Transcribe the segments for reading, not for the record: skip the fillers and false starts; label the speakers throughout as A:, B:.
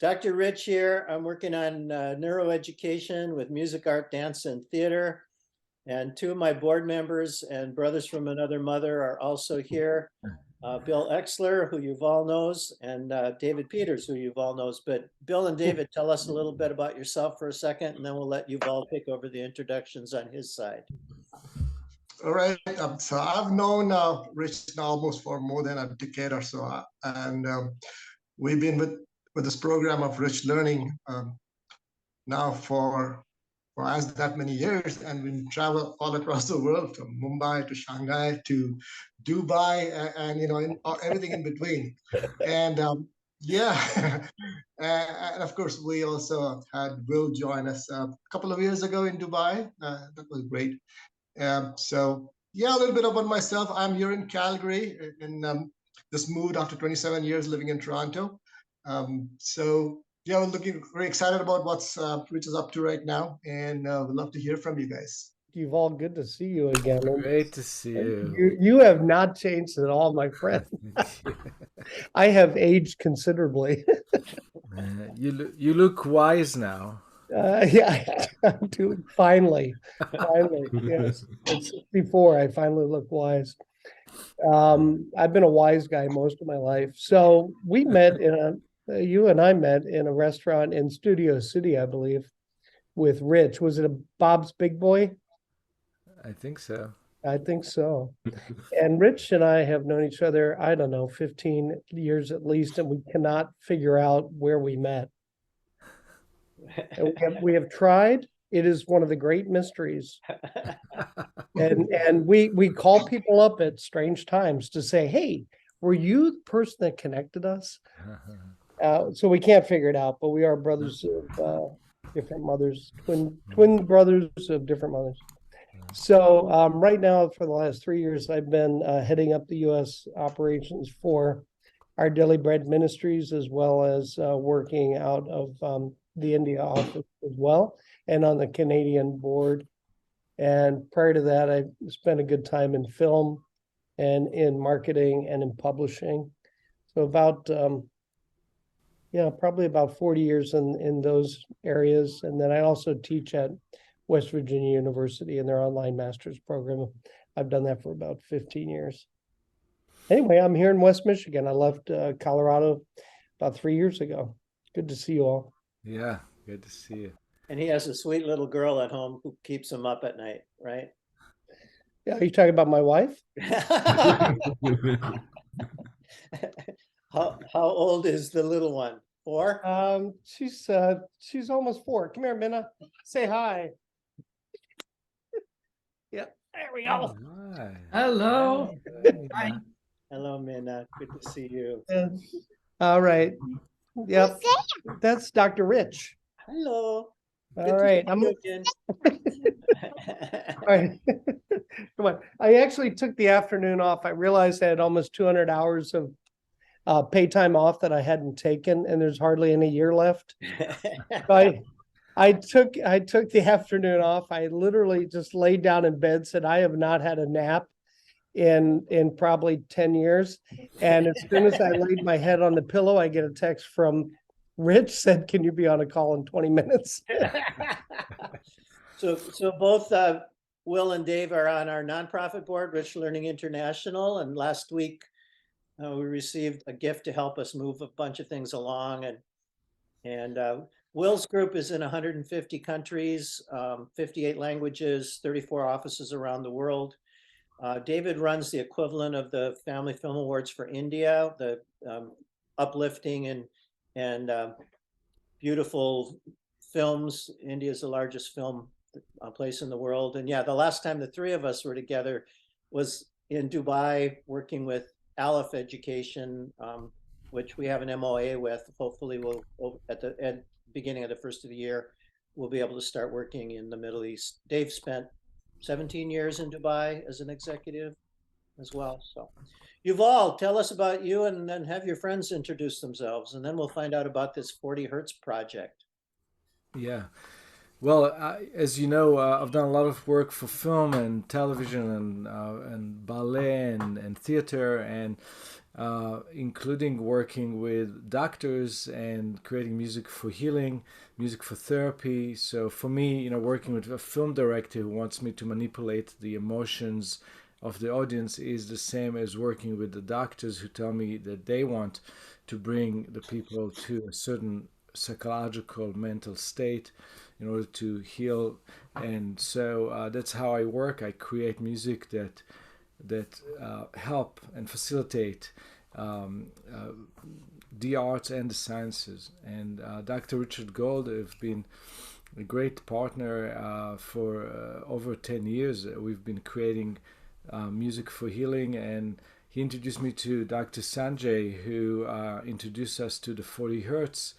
A: Dr. Rich here. I'm working on neuroeducation with music, art, dance, and theater. And two of my board members and brothers from another mother are also here. Bill Exler, who Yuval knows, and David Peters, who Yuval knows. But Bill and David, tell us a little bit about yourself for a second, and then we'll let Yuval take over the introductions on his side.
B: All right. So I've known Rich now almost for more than a decade or so, and we've been with this program of Rich Learning now for as that many years, and we travel all across the world, from Mumbai to Shanghai to Dubai, and everything in between. And yeah, and of course we also had Will join us a couple of years ago in Dubai. That was great. So yeah, a little bit about myself. I'm here in Calgary, and just moved after 27 years living in Toronto. So yeah, we're looking very excited about what's Rich is up to right now, and we'd love to hear from you guys.
C: Yuval, good to see you again.
D: Great to see you.
C: You have not changed at all, my friend. I have aged considerably.
D: You look wise now.
C: Yeah, I'm doing finally. Yes. It's before I finally look wise. I've been a wise guy most of my life. So we met you and I met in a restaurant in Studio City, I believe, with Rich. Was it a Bob's Big Boy?
D: I think so.
C: I think so. And Rich and I have known each other, I don't know, 15 years at least, and we cannot figure out where we met. We have tried. It is one of the great mysteries. And we call people up at strange times to say, hey, were you the person that connected us? So we can't figure it out, but we are brothers of different mothers, twin brothers of different mothers. So right now, for the last 3 years, I've been heading up the U.S. operations for our Daily Bread Ministries, as well as working out of the India office as well, and on the Canadian board. And prior to that, I spent a good time in film and in marketing and in publishing. So about, probably about 40 years in those areas. And then I also teach at West Virginia University in their online master's program. I've done that for about 15 years. Anyway, I'm here in West Michigan. I left Colorado about 3 years ago. Good to see you all.
D: Yeah, good to see you.
A: And he has a sweet little girl at home who keeps him up at night, right?
C: Yeah, are you talking about my wife?
A: How old is the little one? 4?
C: She's almost 4. Come here, Minna. Say hi. Yeah, there we go.
D: Hi.
E: Hello.
D: Hi.
A: Hello, Minna. Good to see you.
C: All right. Yep. That's Dr. Rich.
A: Hello.
C: All right. All right. Come on. I actually took the afternoon off. I realized I had almost 200 hours of pay time off that I hadn't taken, and there's hardly any year left. So I took the afternoon off. I literally just laid down in bed, said I have not had a nap in probably 10 years. And as soon as I laid my head on the pillow, I get a text from Rich, said, can you be on a call in 20 minutes?
A: So both Will and Dave are on our nonprofit board, Rich Learning International. And last week we received a gift to help us move a bunch of things along. And Will's group is in 150 countries, 58 languages, 34 offices around the world. David runs the equivalent of the Family Film Awards for India, the uplifting and beautiful films. India is the largest film place in the world. And yeah, the last time the three of us were together was in Dubai working with Aleph Education, which we have an MOA with. Hopefully we'll, at the beginning of the first of the year, we'll be able to start working in the Middle East. Dave spent 17 years in Dubai as an executive as well. So Yuval, tell us about you, and then have your friends introduce themselves, and then we'll find out about this 40 Hertz project.
D: Yeah. Well, as you know, I've done a lot of work for film and television and ballet and theater, and including working with doctors and creating music for healing, music for therapy. So for me, working with a film director who wants me to manipulate the emotions of the audience is the same as working with the doctors who tell me that they want to bring the people to a certain psychological mental state in order to heal. And so that's how I work. I create music that help and facilitate the arts and the sciences. And Dr. Richard Gold have been a great partner for over 10 years. We've been creating music for healing, and he introduced me to Dr. Sanjay, who introduced us to the 40 hertz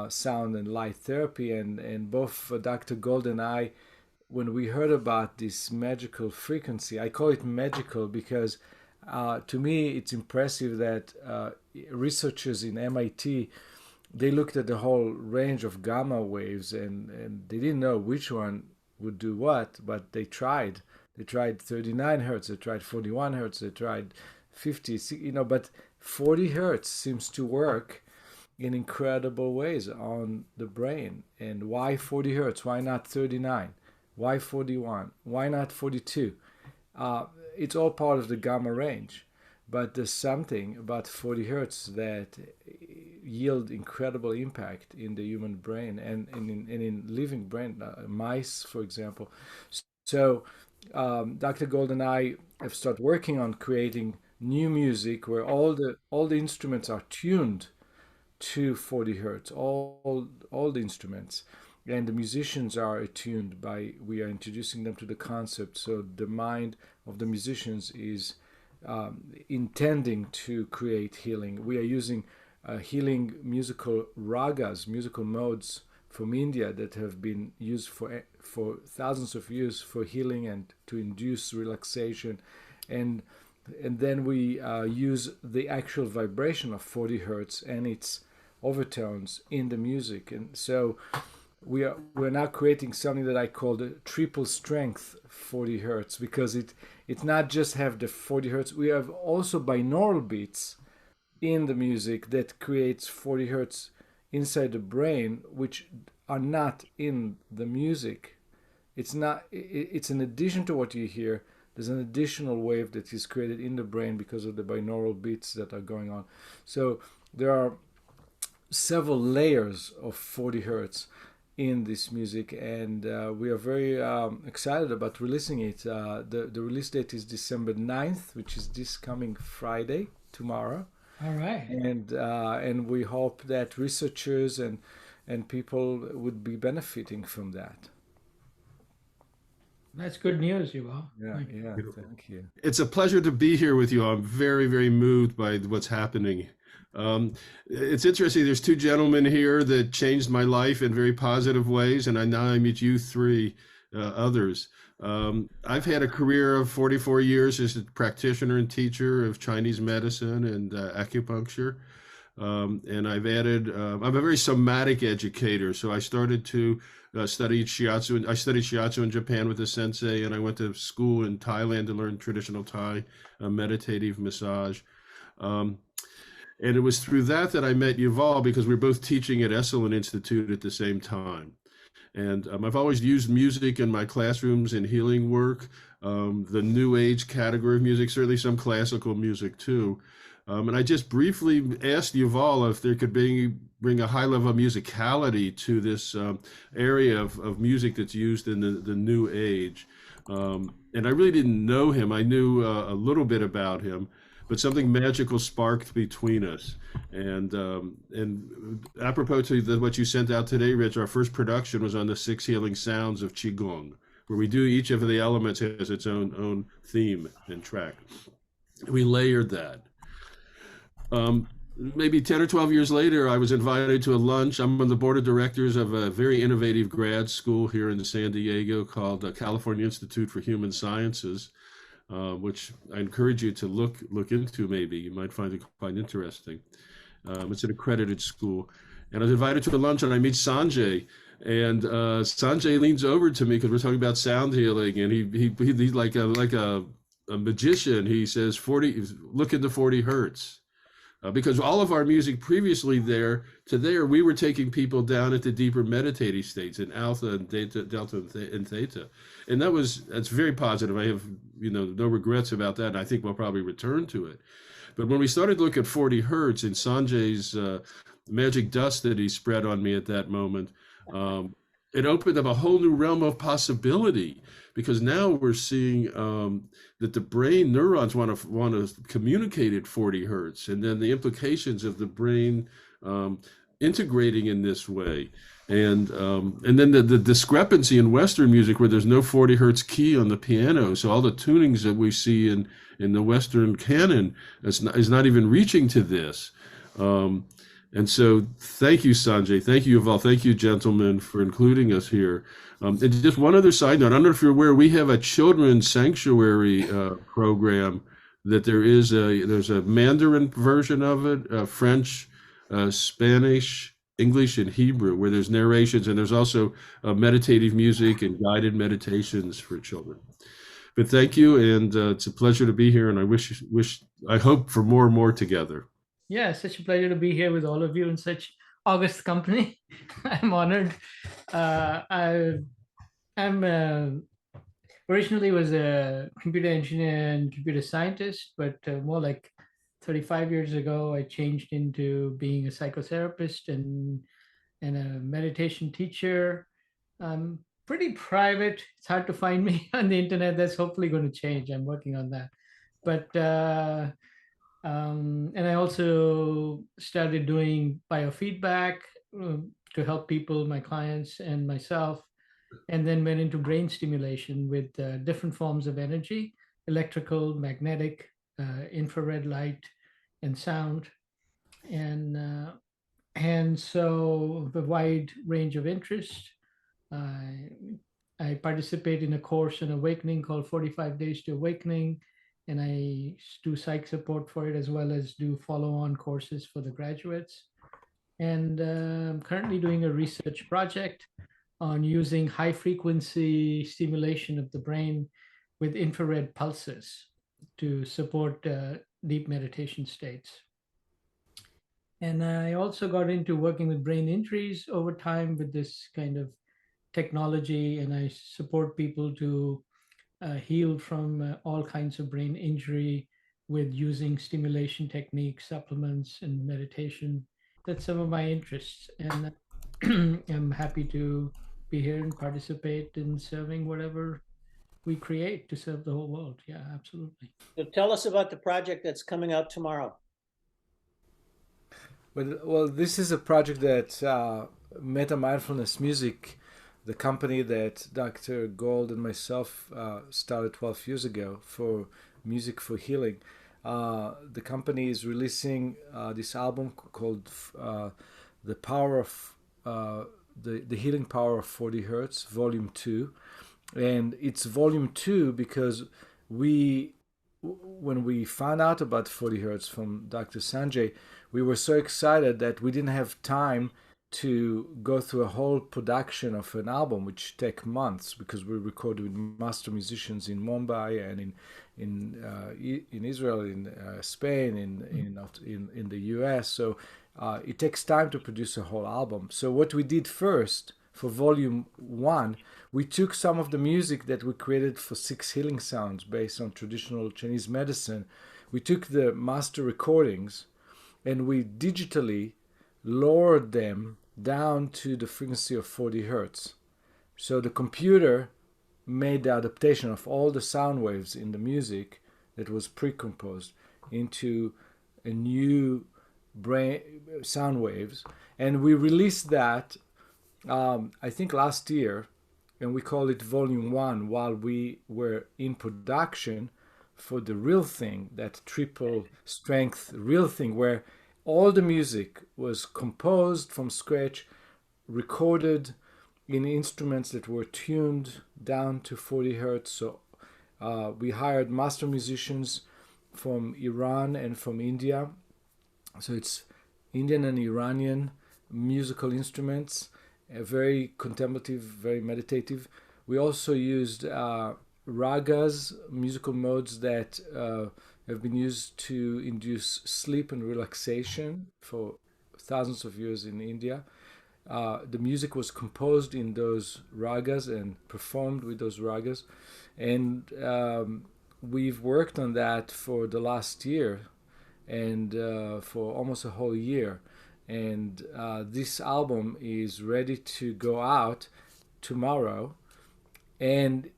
D: sound and light therapy. And both Dr. Gold and I, when we heard about this magical frequency, I call it magical because to me it's impressive that researchers in MIT, they looked at the whole range of gamma waves, and they didn't know which one would do what, but they tried. They tried 39 hertz, they tried 41 hertz, they tried 50, but 40 hertz seems to work in incredible ways on the brain. And why 40 hertz? Why not 39? Why 41? Why not 42? It's all part of the gamma range, but there's something about 40 hertz that yield incredible impact in the human brain and in living brain, mice, for example. So Dr. Gold and I have started working on creating new music where all the instruments are tuned to 40 hertz, all the instruments, and the musicians are attuned we are introducing them to the concept. So the mind of the musicians is intending to create healing. We are using healing musical ragas, musical modes from India that have been used for thousands of years for healing and to induce relaxation, and then we use the actual vibration of 40 hertz and its overtones in the music. And so we're now creating something that I call the triple strength 40 hertz, because it's not just have the 40 hertz, we have also binaural beats in the music that creates 40 hertz inside the brain, which are not in the music. It's an addition to what you hear. There's an additional wave that is created in the brain because of the binaural beats that are going on. So there are several layers of 40 hertz in this music, and we are very excited about releasing it. The release date is December 9th, which is this coming Friday, tomorrow.
E: All right.
D: And we hope that researchers and people would be benefiting from that.
E: That's good news, Yuval.
D: Thank you.
F: It's a pleasure to be here with you. I'm very, very moved by what's happening. It's interesting. There's two gentlemen here that changed my life in very positive ways, and now I meet you three others. I've had a career of 44 years as a practitioner and teacher of Chinese medicine and acupuncture. And I've added, I'm a very somatic educator. So I started to study shiatsu. I studied shiatsu in Japan with a sensei, and I went to school in Thailand to learn traditional Thai meditative massage. And it was through that I met Yuval, because we were both teaching at Esalen Institute at the same time. And I've always used music in my classrooms in healing work, the new age category of music, certainly some classical music too. And I just briefly asked Yuval if there could bring a high level of musicality to this area of music that's used in the new age. And I really didn't know him. I knew a little bit about him, but something magical sparked between us. And apropos to what you sent out today, Rich, our first production was on the 6 healing sounds of Qigong, where we do each of the elements has its own theme and track. We layered that. Maybe 10 or 12 years later, I was invited to a lunch. I'm on the board of directors of a very innovative grad school here in San Diego called the California Institute for Human Sciences, which I encourage you to look into. Maybe you might find it quite interesting. It's an accredited school. And I was invited to a lunch, and I meet Sanjay. And Sanjay leans over to me because we're talking about sound healing, and he's like a magician. He says, 40, look into 40 hertz. because all of our music previously there, we were taking people down into deeper meditative states in alpha and delta and theta. And that's very positive. I have, no regrets about that. And I think we'll probably return to it. But when we started to look at 40 hertz in Sanjay's magic dust that he spread on me at that moment, it opened up a whole new realm of possibility, because now we're seeing that the brain neurons want to communicate at 40 hertz, and then the implications of the brain integrating in this way. And then the discrepancy in Western music where there's no 40 hertz key on the piano. So all the tunings that we see in the Western canon is not even reaching to this. And so thank you, Sanjay. Thank you, Yuval. Thank you, gentlemen, for including us here. And just one other side note, I don't know if you're aware, we have a children's sanctuary program that there's a Mandarin version of it, French, Spanish, English, and Hebrew, where there's narrations, and there's also meditative music and guided meditations for children. But thank you, and it's a pleasure to be here, and I hope for more and more together.
E: Yeah, such a pleasure to be here with all of you in such august company. I'm honored. I'm originally was a computer engineer and computer scientist, but more like 35 years ago, I changed into being a psychotherapist and a meditation teacher. I'm pretty private. It's hard to find me on the internet. That's hopefully going to change. I'm working on that. But and I also started doing biofeedback to help people, my clients and myself, and then went into brain stimulation with different forms of energy, electrical, magnetic, infrared light, and sound. And so the wide range of interest. I participate in a course in awakening called 45 Days to Awakening, and I do psych support for it, as well as do follow-on courses for the graduates. And I'm currently doing a research project on using high frequency stimulation of the brain with infrared pulses to support deep meditation states. And I also got into working with brain injuries over time with this kind of technology, and I support people to heal from all kinds of brain injury with using stimulation techniques, supplements, and meditation. That's some of my interests, and I'm happy to be here and participate in serving whatever we create to serve the whole world. Yeah, absolutely.
A: So tell us about the project that's coming out tomorrow.
D: Well, this is a project that Meta Mindfulness Music, the company that Dr. Gold and myself started 12 years ago for music for healing. The company is releasing this album called "The Power of the Healing Power of 40 Hertz," Volume 2, and it's Volume 2 because when we found out about 40 Hertz from Dr. Sanjay, we were so excited that we didn't have time to go through a whole production of an album, which take months, because we recorded with master musicians in Mumbai and in Israel, in Spain, in the US. So it takes time to produce a whole album. So what we did first for Volume 1, we took some of the music that we created for 6 healing sounds based on traditional Chinese medicine. We took the master recordings and we digitally lowered them down to the frequency of 40 hertz. So the computer made the adaptation of all the sound waves in the music that was pre-composed into a new brain sound waves, and we released that I think last year, and we call it Volume 1 while we were in production for the real thing, that triple strength real thing, where all the music was composed from scratch, recorded in instruments that were tuned down to 40 hertz. So we hired master musicians from Iran and from India. So it's Indian and Iranian musical instruments, very contemplative, very meditative. We also used ragas, musical modes that have been used to induce sleep and relaxation for thousands of years in India. The music was composed in those ragas and performed with those ragas. And we've worked on that for the last year and for almost a whole year. And this album is ready to go out tomorrow. And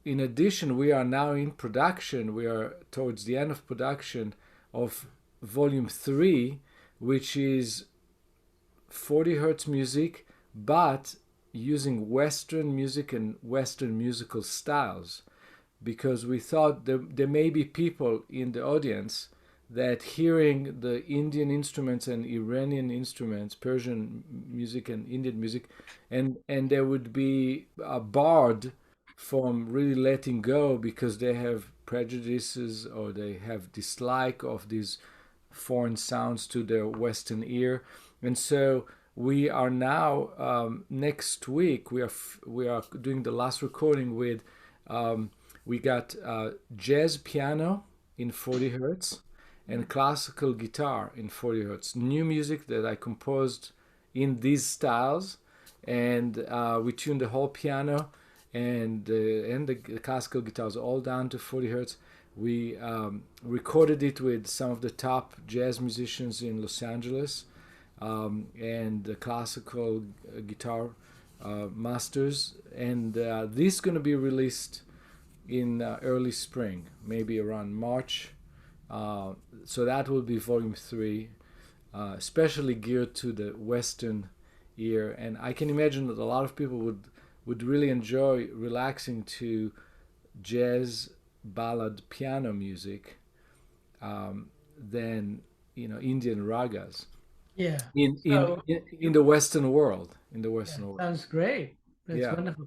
D: in addition, we are now in production. We are towards the end of production of volume 3, which is 40 hertz music, but using Western music and Western musical styles, because we thought there may be people in the audience that hearing the Indian instruments and Iranian instruments, Persian music and Indian music, and they would be barred from really letting go because they have prejudices or they have dislike of these foreign sounds to their Western ear. And so we are now next week we are doing the last recording with we got jazz piano in 40 hertz and classical guitar in 40 hertz, new music that I composed in these styles, and we tuned the whole piano and the classical guitars all down to 40 hertz. We recorded it with some of the top jazz musicians in Los Angeles and the classical guitar masters, and this is going to be released in early spring, maybe around March. So that will be volume 3, especially geared to the Western ear. And I can imagine that a lot of people would really enjoy relaxing to jazz ballad piano music than Indian ragas.
E: Yeah.
D: In the Western world. In the Western world.
E: Sounds great. That's
D: Yeah.
E: wonderful.